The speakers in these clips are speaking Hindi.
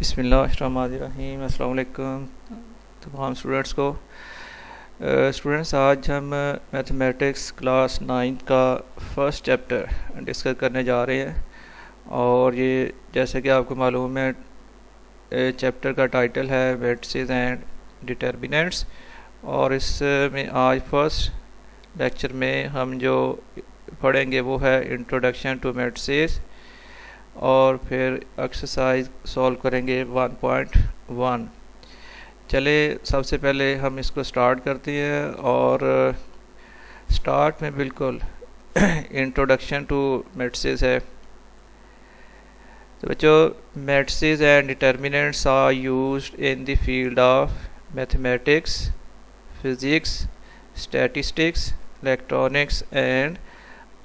बिस्मिल्लाहिर्रहमानिर्रहीम। अस्सलाम वालेकुम तमाम स्टूडेंट्स को। स्टूडेंट्स, आज हम मैथमेटिक्स क्लास 9 का फर्स्ट चैप्टर डिस्कस करने जा रहे हैं। और ये जैसे कि आपको मालूम है, चैप्टर का टाइटल है मैट्रिसेस एंड डिटर्मिनेंट्स। और इस में आज फर्स्ट लेक्चर में हम जो पढ़ेंगे वो है इंट्रोडक्शन टू मैट्रिसेस, और फिर एक्सरसाइज सॉल्व करेंगे 1.1। चले सबसे पहले हम इसको स्टार्ट करते हैं। और स्टार्ट में बिल्कुल इंट्रोडक्शन टू मैट्रिसेस है। तो बच्चों, matrices and determinants are used in the field of mathematics, physics, statistics, electronics and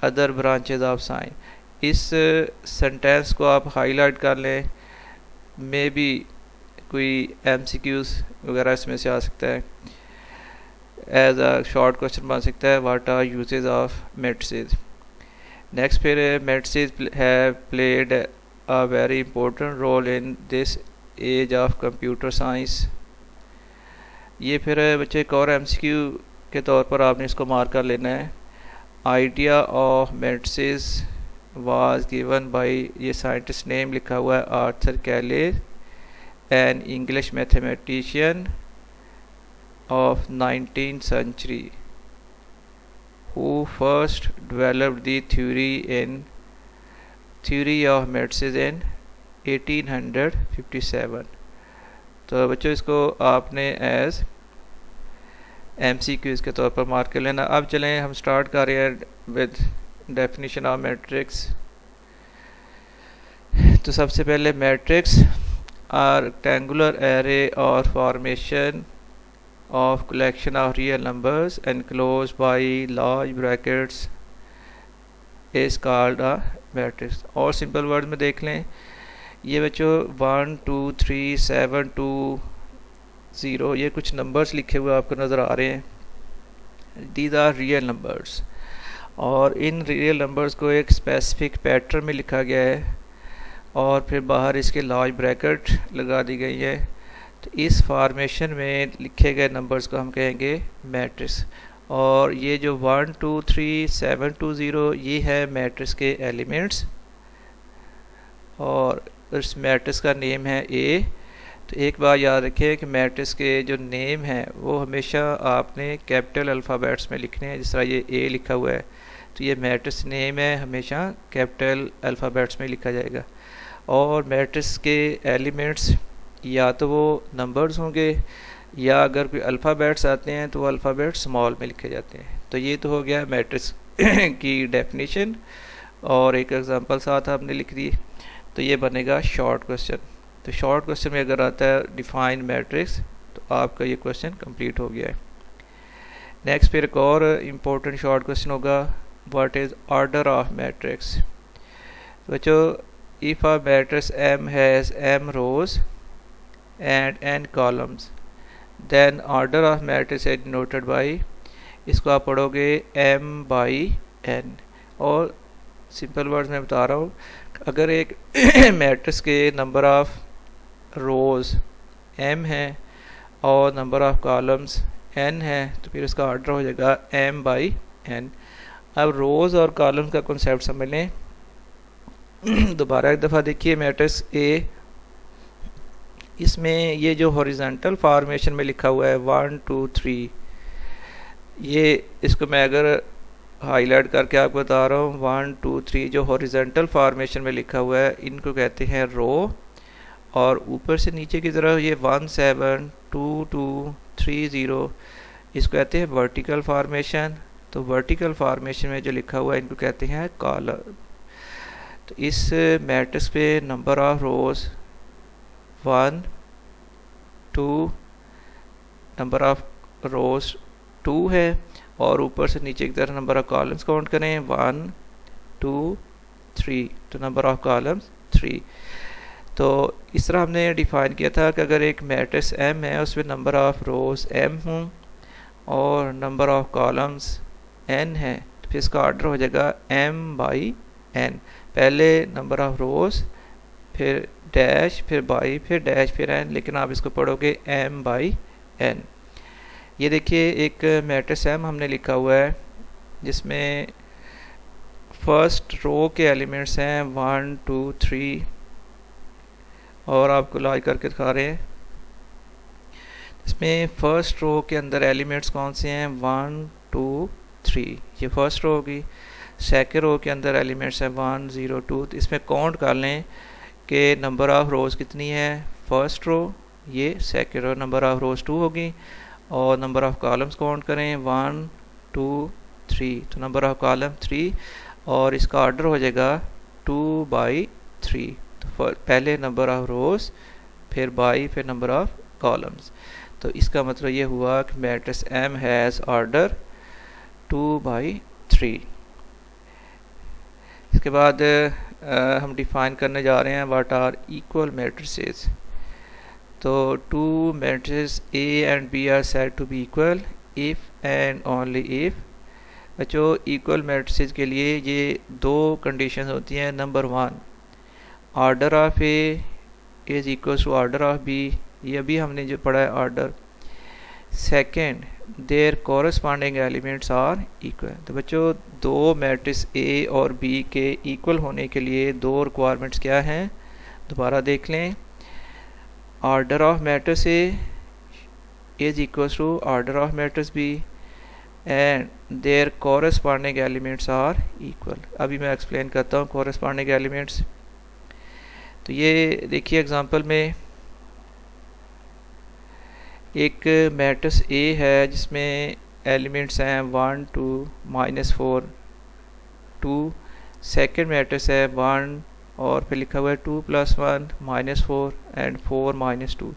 other branches of science. इस सेंटेंस को आप हाईलाइट कर लें, मे बी कोई एमसीक्यूज वगैरह इसमें से आ सकता है, एज अ शॉर्ट क्वेश्चन बन सकता है, what are uses of matrices. Next फिर matrices have played a very important role in this age of computer science. ये फिर बच्चे एक और एमसीक्यू के तौर पर आपने इसको मार्क कर लेना है। Idea of matrices was given by, ये साइंटिस्ट नेम लिखा हुआ है, आर्थर कैले, an English mathematician of 19th century who first developed the theory of matrices in 1857। तो बच्चों, इसको आपने एज MCQs के तौर पर मार्क कर लेना। अब चलें हम स्टार्ट कर रहे हैं विद डेफिनेशन ऑफ मैट्रिक्स। तो सबसे पहले मैट्रिक्स आर रेक्टेंगुलर एरे और formation of collection of real numbers enclosed by large brackets is called a matrix. और सिंपल वर्ड में देख लें, ये बच्चों 1 2 3 7 2 0 ये कुछ नंबर्स लिखे हुए आपको नज़र आ रहे हैं। दीज आर रियल नंबर्स, और इन रियल नंबर्स को एक स्पेसिफिक पैटर्न में लिखा गया है और फिर बाहर इसके लार्ज ब्रैकेट लगा दी गई है। तो इस फॉर्मेशन में लिखे गए नंबर्स को हम कहेंगे मैट्रिक्स। और ये जो 1 2 3 7 2 0 ये है मैट्रिक्स के एलिमेंट्स, और इस मैट्रिक्स का नेम है ए। तो एक बात याद रखें कि मैट्रिक्स के जो नेम हैं वो हमेशा आपने कैपिटल अल्फ़ाबेट्स में लिखने हैं। जिस तरह ये ए लिखा हुआ है तो ये मैट्रिक्स नेम है, हमेशा कैपिटल अल्फ़ाबेट्स में लिखा जाएगा। और मैट्रिक्स के एलिमेंट्स या तो वो नंबर्स होंगे, या अगर कोई अल्फ़ाबेट्स आते हैं तो वो अल्फ़ाबेट स्मॉल में लिखे जाते हैं। तो ये तो हो गया मैट्रिक्स की डेफिनेशन, और एक एग्जांपल साथ आपने लिख दी। तो ये बनेगा शॉर्ट क्वेश्चन। तो शॉर्ट क्वेश्चन में अगर आता है डिफाइन मैट्रिक्स, तो आपका ये क्वेश्चन कंप्लीट हो गया है। नेक्स्ट फिर एक और इम्पोर्टेंट शॉर्ट क्वेश्चन होगा, what is order of matrix. बच्चों, if a matrix M has M rows and N columns, then order of matrix is denoted by, इसको आप पढ़ोगे M/N। और सिंपल वर्ड्स में बता रहा हूँ, अगर एक मैट्रिक्स के नंबर ऑफ रोज़ M है और नंबर ऑफ कॉलम्स N है, तो फिर उसका ऑर्डर हो जाएगा M/N। अब रोज़ और कॉलम्स का कॉन्सेप्ट समझ लें। दोबारा एक दफ़ा देखिए मैट्रिक्स A, इसमें ये जो हॉरिजॉन्टल फॉर्मेशन में लिखा हुआ है 1 2 3, ये इसको मैं अगर हाईलाइट करके आपको बता रहा हूँ, 1 2 3 जो हॉरिजॉन्टल फॉर्मेशन में लिखा हुआ है इनको कहते हैं रो। और ऊपर से नीचे की तरफ ये 1 7 2 2 3 0 इसको कहते हैं वर्टिकल फॉर्मेशन। तो वर्टिकल फॉर्मेशन में जो लिखा हुआ है इनको कहते हैं कॉलम। तो इस मैट्रिक्स पे number of rose 1 2, number of रोज 2 है, और ऊपर से नीचे की तरफ नंबर ऑफ कॉलम्स काउंट करें 1 2 3, तो नंबर ऑफ कॉलम्स 3। तो इस तरह हमने डिफाइन किया था कि अगर एक मैट्रिक्स M है उसमें नंबर ऑफ रोज M हों और नंबर ऑफ कॉलम्स N है, तो फिर इसका ऑर्डर हो जाएगा M/N। पहले नंबर ऑफ रोज, फिर डैश, फिर बाई, फिर डैश, फिर एन, लेकिन आप इसको पढ़ोगे एम बाई एन। ये देखिए एक मैट्रिक्स एम हमने लिखा हुआ है जिसमें फर्स्ट रो के एलिमेंट्स हैं 1 2 3 और आपको लाइक करके दिखा रहे हैं। इसमें फर्स्ट रो के अंदर एलिमेंट्स कौन से हैं 1 2 3, ये फर्स्ट रो होगी। सेकेंड रो के अंदर एलिमेंट्स हैं 1 0 2, तो इसमें काउंट कर लें कि नंबर ऑफ रोज़ कितनी है फर्स्ट रो, ये सेकेंड रो, नंबर ऑफ रोज़ 2 होगी और नंबर ऑफ कॉलम्स काउंट करें 1 2 3, तो नंबर ऑफ कॉलम 3 और इसका ऑर्डर हो जाएगा 2 बाई 3। तो पहले नंबर ऑफ रोज़, फिर बाई, फिर नंबर ऑफ कॉलम्स। तो इसका मतलब ये हुआ कि matrix M has order 2 by 3। इसके बाद हम डिफाइन करने जा रहे हैं व्हाट आर इक्वल मैट्रिसेस। तो two matrices A and B are said to be equal if and only if. बच्चों इक्वल मैट्रिसेस के लिए ये दो कंडीशन होती हैं। Number 1, order of A is equal to order of B, ये अभी हमने जो पढ़ा है order. Second, their corresponding elements are equal. तो बच्चों दो मैट्रिक्स A और B के इक्वल होने के लिए दो रिक्वायरमेंट्स क्या हैं, दोबारा देख लें। Order of matrix A is equal to order of matrix B and their corresponding elements are equal. अभी मैं एक्सप्लेन करता हूँ कॉरस्पॉन्डिंग एलिमेंट्स। तो ये देखिए एग्जांपल में एक मैट्रिक्स A है जिसमें एलिमेंट्स हैं 1 2 -4 2। सेकेंड मैट्रिक्स है 1 और फिर लिखा हुआ है 2 + 1 -4 एंड 4 -2।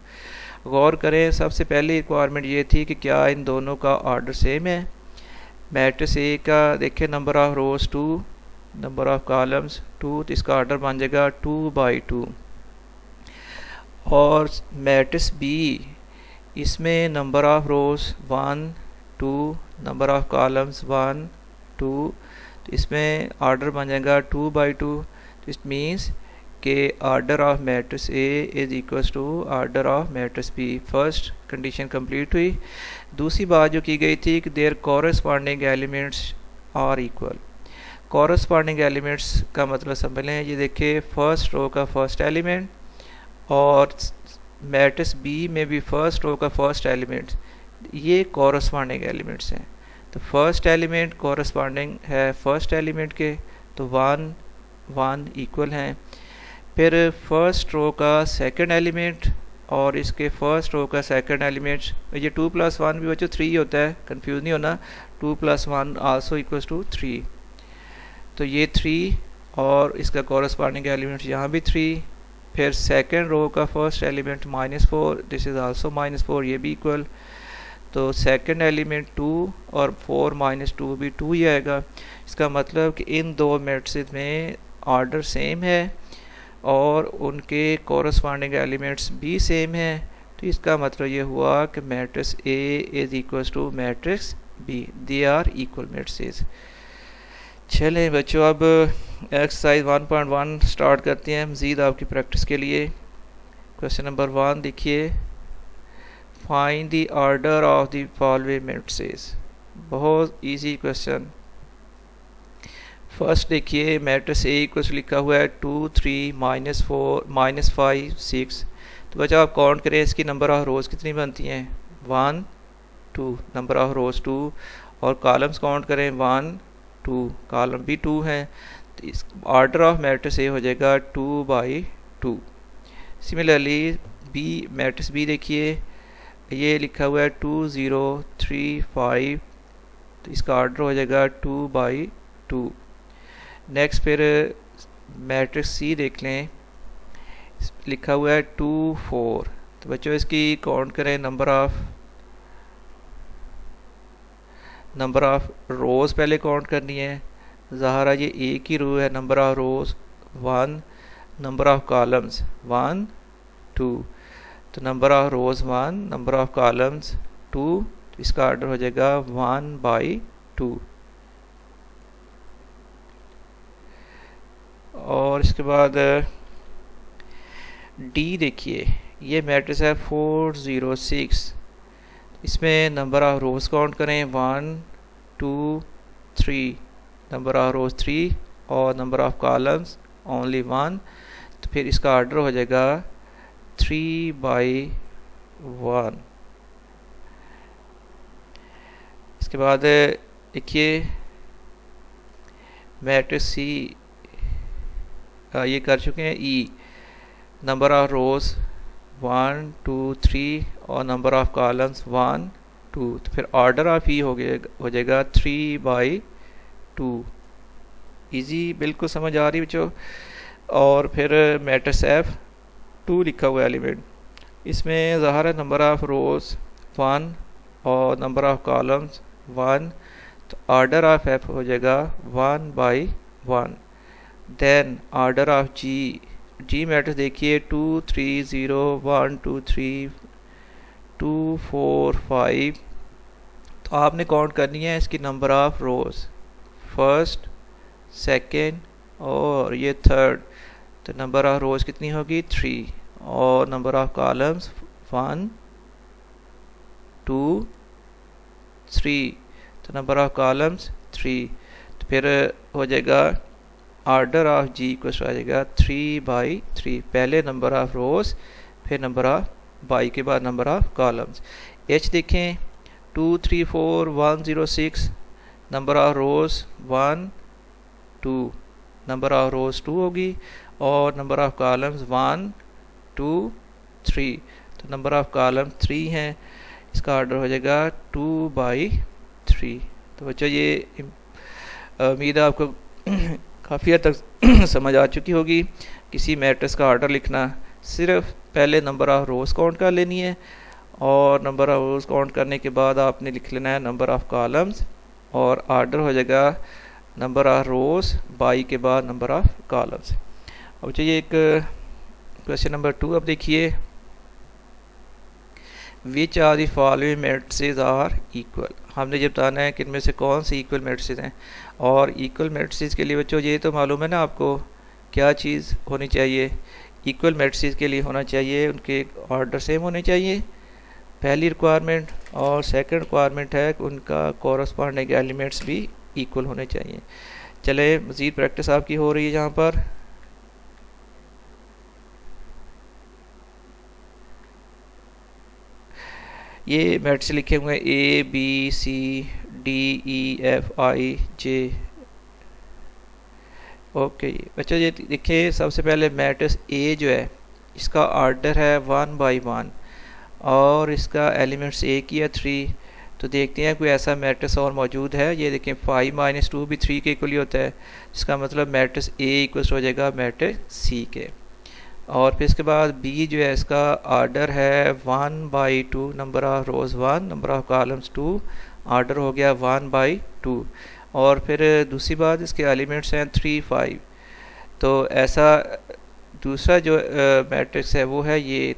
गौर करें, सबसे पहली रिक्वायरमेंट ये थी कि क्या इन दोनों का ऑर्डर सेम है। मैट्रिक्स A का देखिए number of rose 2, number of columns 2, तो इसका ऑर्डर बन जाएगा 2 बाई 2। और मैट्रिक्स B इसमें number of rose 1 2, number of columns 1 2, तो इसमें ऑर्डर बन जाएगा 2 बाई 2। तो इट मीन्स कि order of matrix A is equal to order of matrix B। First condition complete हुई। दूसरी बात जो की गई थी कि their corresponding elements are equal. Corresponding elements का मतलब समझ लें, ये देखिए फर्स्ट रो का फर्स्ट एलिमेंट और मैट्रिक्स B में भी फर्स्ट रो का फर्स्ट एलिमेंट, ये कॉरस्पॉन्डिंग एलिमेंट्स हैं। तो फर्स्ट एलिमेंट कॉरस्पॉन्डिंग है फर्स्ट एलिमेंट के, तो 1 1 इक्वल हैं। फिर फर्स्ट रो का सेकंड एलिमेंट और इसके फर्स्ट रो का सेकंड एलिमेंट, ये 2 + 1 भी बच्चों 3 होता है, कंफ्यूज नहीं होना। 2 + 1 आल्सो इक्वल्स टू 3, तो ये 3 और इसका कॉरस्पॉन्डिंग एलिमेंट यहाँ भी 3। फिर सेकंड रो का first element -4, this is also -4, ये भी इक्वल। तो सेकंड एलिमेंट 2 और 4 -2 भी 2 ही आएगा। इसका मतलब कि इन दो मैट्रिसेस में ऑर्डर सेम है और उनके कॉरस्पॉन्डिंग एलिमेंट्स भी सेम हैं। तो इसका मतलब ये हुआ कि matrix A is equal to matrix B, they are equal matrices. चलें बच्चों, अब एक्सरसाइज 1.1 स्टार्ट करते हैं मज़ीद आपकी प्रैक्टिस के लिए। क्वेश्चन नंबर 1 देखिए, find the order of the following matrices. बहुत इजी क्वेश्चन। फर्स्ट देखिए मैट्रिक्स A कुछ लिखा हुआ है 2 3 -4 -5 6। तो बच्चा आप काउंट करें इसकी नंबर ऑफ रोज़ कितनी बनती हैं 1 2, नंबर ऑफ रोज़ 2, और कॉलम्स काउंट करें 1 2, कॉलम भी 2 हैं। तो इस ऑर्डर ऑफ मैट्रिक्स A हो जाएगा 2 by 2। Similarly B matrix B देखिए, ये लिखा हुआ है 2 0 3 5, तो इसका ऑर्डर हो जाएगा 2 बाई 2। नेक्स्ट फिर मैट्रिक्स C देख लें, लिखा हुआ है 2 4। तो बच्चों इसकी काउंट करें नंबर ऑफ रोज़ पहले काउंट करनी है। ज़ाहिर है ये एक ही रो है, number of rows 1, number of columns 1 2, तो number of rows 1, number of columns 2, तो इसका ऑर्डर हो जाएगा 1 बाई 2। और इसके बाद डी देखिए, ये मैट्रिक्स है 406। इसमें नंबर ऑफ रोज काउंट करें 1 2 3, नंबर ऑफ रोज 3 और नंबर ऑफ कॉलम्स ओनली 1। तो फिर इसका ऑर्डर हो जाएगा 3/1। इसके बाद देखिए मैट्रिक्स सी, ये कर चुके हैं। ई, नंबर ऑफ रोज 1 2 3 और नंबर ऑफ कॉलम्स 1 2। तो फिर ऑर्डर ऑफ ई हो जाएगा 3/2। इजी, बिल्कुल समझ आ रही बच्चों। और फिर मैट्रिक्स एफ 2 लिखा हुआ एलिमेंट, इसमें ज़ाहिर है नंबर ऑफ रोज 1 और नंबर ऑफ कॉलम्स 1। तो ऑर्डर ऑफ एफ हो जाएगा 1/1। Then order of G, G matrix देखिए 2 3 0 1 2 3 2 4 5। तो आपने काउंट करनी है इसकी number of rose, first second और ये थर्ड। तो नंबर ऑफ रोज कितनी होगी 3 और नंबर ऑफ कॉलम्स 1 2 3। तो नंबर ऑफ कॉलम्स 3। तो फिर हो जाएगा ऑर्डर ऑफ जी को आ जाएगा 3/3। पहले नंबर ऑफ रोज, फिर नंबर ऑफ बाई के बाद नंबर ऑफ कॉलम्स। एच देखें 2 3 4 1 0 6, number of rose 1 2, number of रोज 2 होगी और नंबर ऑफ कॉलम्स 1 2 3। तो नंबर ऑफ कॉलम 3 हैं, इसका ऑर्डर हो जाएगा 2/3। तो बच्चों ये उम्मीद है आपको काफ़ी हद तक समझ आ चुकी होगी। किसी मैट्रिक्स का ऑर्डर लिखना, सिर्फ पहले नंबर ऑफ रोज काउंट कर लेनी है और नंबर ऑफ रोज काउंट करने के बाद आपने लिख लेना है नंबर ऑफ कॉलम्स और ऑर्डर हो जाएगा नंबर ऑफ रोज बाई के बाद नंबर ऑफ कॉलम्स। अब चाहिए एक क्वेश्चन नंबर 2। अब देखिए, which are the following matrices are equal. हमने ये बताना है कि इनमें से कौन सी इक्वल मैट्रिसेस हैं। और इक्वल मैट्रिसेस के लिए बच्चों ये तो मालूम है ना आपको क्या चीज़ होनी चाहिए। इक्वल मैट्रिसेस के लिए होना चाहिए उनके ऑर्डर सेम होने चाहिए, पहली रिक्वायरमेंट। और सेकंड रिक्वायरमेंट है कि उनका कॉरस्पॉन्डिंग एलिमेंट्स भी इक्वल होने चाहिए। चले मज़ीद प्रैक्टिस आपकी हो रही है यहाँ पर। ये मैट्रिक्स लिखे हुए हैं A B C D E F I J. Okay बच्चों ये देखिए, सबसे पहले मैट्रिक्स ए जो है इसका ऑर्डर है 1/1 और इसका एलिमेंट्स एक ही है 3। तो देखते हैं कोई ऐसा मैट्रिक्स और मौजूद है। ये देखें 5 - 2 भी 3 के इक्वल ही होता है। इसका मतलब मैट्रिक्स ए इक्वल हो जाएगा मैट्रिक्स सी के। और फिर इसके बाद बी जो है इसका ऑर्डर है 1/2, number of rose 1 number of columns 2, order हो गया 1/2। और फिर दूसरी बात इसके एलिमेंट्स हैं 3 5। तो ऐसा दूसरा जो मैट्रिक्स है वो है ये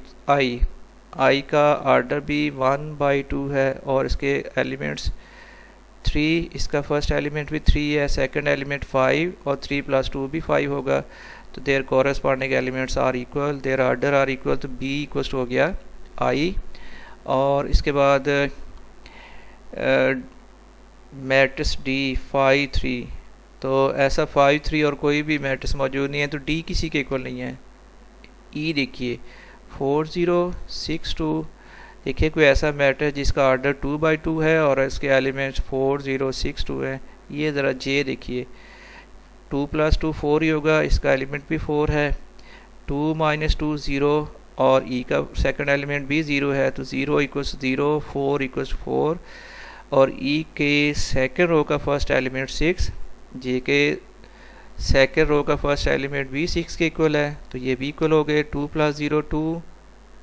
आई का ऑर्डर भी 1/2 है और इसके एलिमेंट्स 3। इसका फर्स्ट एलिमेंट भी 3 है, सेकंड एलिमेंट 5 और 3 + 2 भी 5 होगा। तो their corresponding elements are equal, their order are equal. तो बी इक्वल हो गया आई। और इसके बाद मैट्रिक्स डी 5 3। तो ऐसा 5 3 और कोई भी मैट्रिक्स मौजूद नहीं है, तो डी किसी के इक्वल नहीं है। ई देखिए 4 0 6 2। देखिए कोई ऐसा मैट्रिक्स जिसका ऑर्डर 2/2 है और इसके एलिमेंट्स 4 0 6 2 है। ये ज़रा जे देखिए 2 + 2 4 ही होगा, इसका एलिमेंट भी 4 है। 2 - 2 0 और ई का सेकंड एलिमेंट भी 0 है। तो 0 = 0 4 = 4 और ई के सेकंड रो का फर्स्ट एलिमेंट 6, जे के सेकंड रो का फर्स्ट एलिमेंट भी 6 के इक्वल है। तो ये भी इक्वल हो गए। 2 + 0 2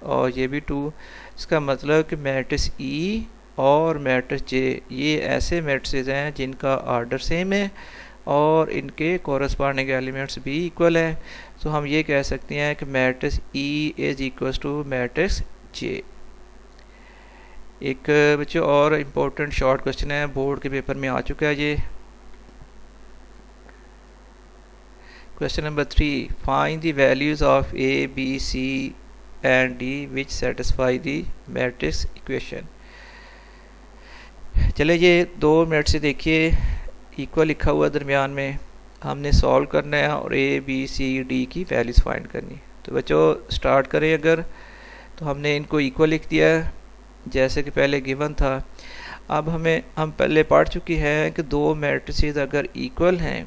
और ये भी 2। इसका मतलब कि मैट्रिक्स ई और मैट्रिक्स जे ये ऐसे मैट्रिसेस हैं जिनका ऑर्डर सेम है और इनके कॉरस्पॉन्डिंग एलिमेंट्स भी इक्वल है। तो हम ये कह सकते हैं कि मैट्रिक्स ई = मैट्रिक्स जे। एक बच्चों और इम्पोर्टेंट शॉर्ट क्वेश्चन है, बोर्ड के पेपर में आ चुका है ये Question number 3. Find the values of A, B, C and D which satisfy the matrix equation. चले ये दो मिनट से देखिए इक्वल लिखा हुआ दरमियान में, हमने सॉल्व करना है और A, B, C, D की वैल्यूज़ फाइंड करनी। तो बच्चों स्टार्ट करें। अगर तो हमने इनको इक्वल लिख दिया जैसे कि पहले गिवन था। अब हम पहले पढ़ चुके हैं कि दो मैट्रिसेस अगर इक्वल हैं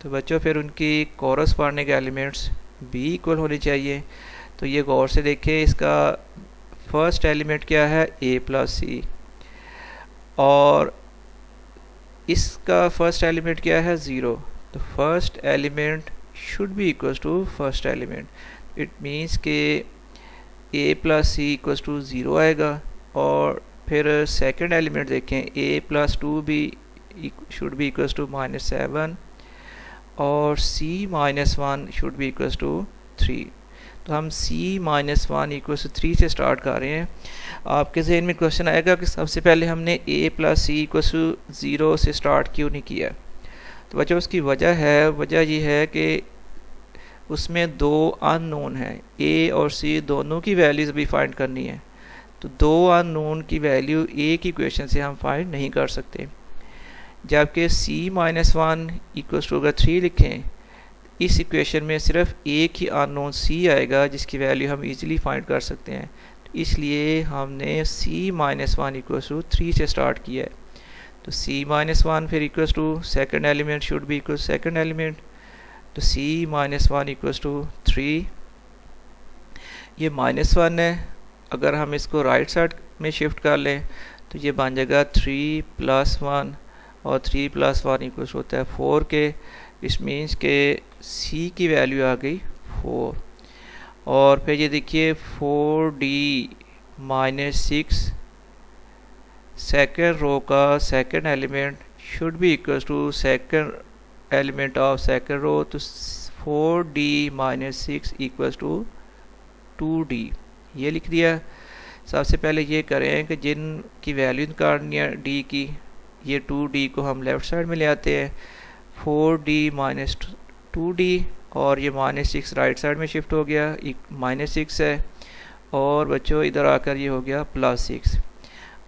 तो बच्चों फिर उनकी कॉरस्पॉन्डिंग एलिमेंट्स भी इक्वल होने चाहिए। तो ये गौर से देखें, इसका फर्स्ट एलिमेंट क्या है, A प्लस सी, और इसका फर्स्ट एलिमेंट क्या है, 0। तो first element should be equal to first element. It means के A plus C equal to 0 आएगा। और फिर सेकंड एलिमेंट देखें, A प्लस 2 भी शुड बी इक्वल टू -7 और C minus 1 should be equal to 3। तो हम C माइनस 1 इक्वल टू 3 से स्टार्ट कर रहे हैं। आपके जहन में क्वेश्चन आएगा कि सबसे पहले हमने A plus C equal to 0 से स्टार्ट क्यों नहीं किया। तो बच्चों उसकी वजह ये है कि उसमें दो अननोन हैं, A और C दोनों की वैल्यूज़ भी फाइंड करनी है। तो दो अननोन की वैल्यू एक ही क्वेश्चन से हम फाइंड नहीं कर सकते। जबकि C माइनस 1 इक्वल टू अगर 3 लिखें, इस इक्वेशन में सिर्फ एक ही अननोन C आएगा जिसकी वैल्यू हम इजीली फाइंड कर सकते हैं। तो इसलिए हमने C माइनस 1 इक्वल टू 3 से स्टार्ट किया है। तो C माइनस 1 फिर equal to second element should be equal second element. तो C माइनस 1 इक्वल टू 3। ये -1 है, अगर हम इसको राइट साइड में शिफ्ट कर लें तो ये बन जाएगा 3 प्लस 1 और 3 प्लस 1 इक्वल होता है 4 के। इस मीन्स के C की वैल्यू आ गई 4। और फिर ये देखिए 4D माइनस 6 सेकेंड रो का second element should be equal to second element of second row. तो 4D minus 6 equal to 2D, ये लिख दिया। सबसे पहले ये करें कि जिन की वैल्यू निकालनी है D की, ये 2D को हम लेफ़्ट साइड में ले आते हैं। 4D माइनस 2D और ये -6 राइट साइड में शिफ्ट हो गया, -6 है। और बच्चों इधर आकर ये हो गया +6।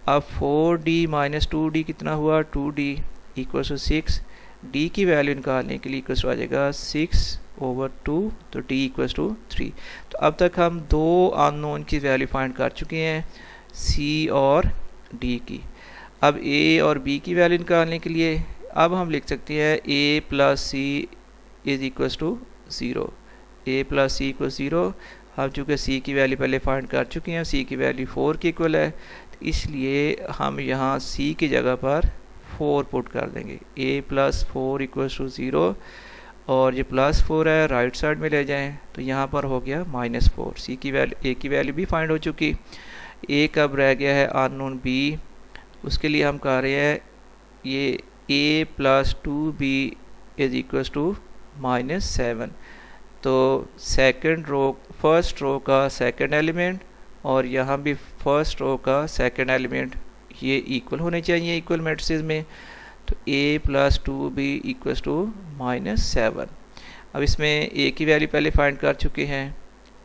अब 4D माइनस 2D कितना हुआ, 2D इक्वल टू 6। D की वैल्यू निकालने के लिए इक्वल आ जाएगा 6/2, तो D इक्वल टू 3। तो अब तक हम दो अननोन की वैल्यू फाइंड कर चुके हैं, C और D की। अब A और B की वैल्यू निकालने के लिए अब हम लिख सकते हैं A plus C is equal to 0। A plus C equal 0। हम चूँकि C की वैल्यू पहले फाइंड कर चुके हैं, C की वैल्यू 4 की इक्वल है, तो इसलिए हम यहाँ C की जगह पर 4 पुट कर देंगे। A प्लस 4 इक्वल टू 0 और ये +4 है, राइट साइड में ले जाएं तो यहाँ पर हो गया -4। C की वैल्यू, A की वैल्यू भी फाइंड हो चुकी। एक अब रह गया है अननोन B, उसके लिए हम कह रहे हैं ये A plus 2B is equal to -7। तो सेकंड रो, फर्स्ट रो का सेकंड एलिमेंट और यहाँ भी फर्स्ट रो का सेकंड एलिमेंट ये इक्वल होने चाहिए इक्वल मैट्रिसेस में। तो A plus 2B equal to -7। अब इसमें A की वैल्यू पहले फाइंड कर चुके हैं,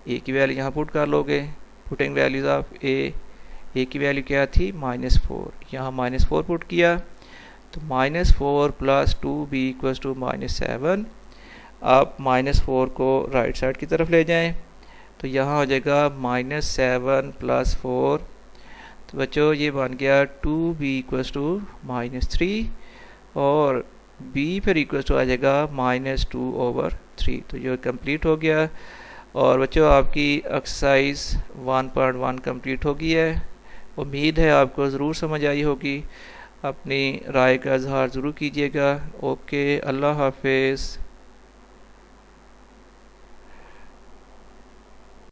A की वैल्यू यहाँ पुट कर लोगे। पुटिंग वैल्यूज ऑफ A की वैल्यू क्या थी, -4, यहाँ -4 पुट किया। तो -4 प्लस 2B इक्वल टू -7। आप -4 को राइट साइड की तरफ ले जाएं तो यहाँ हो जाएगा -7 प्लस 4। तो बच्चों ये बन गया 2B इक्वल टू -3 और B फिर इक्वल टू आ जाएगा -2/3। तो ये कंप्लीट हो गया। और बच्चों आपकी एक्सरसाइज 1.1 कंप्लीट हो गई है। उम्मीद है आपको ज़रूर समझ आई होगी। अपनी राय का इजहार ज़रूर कीजिएगा। ओके, अल्लाह हाफिज़।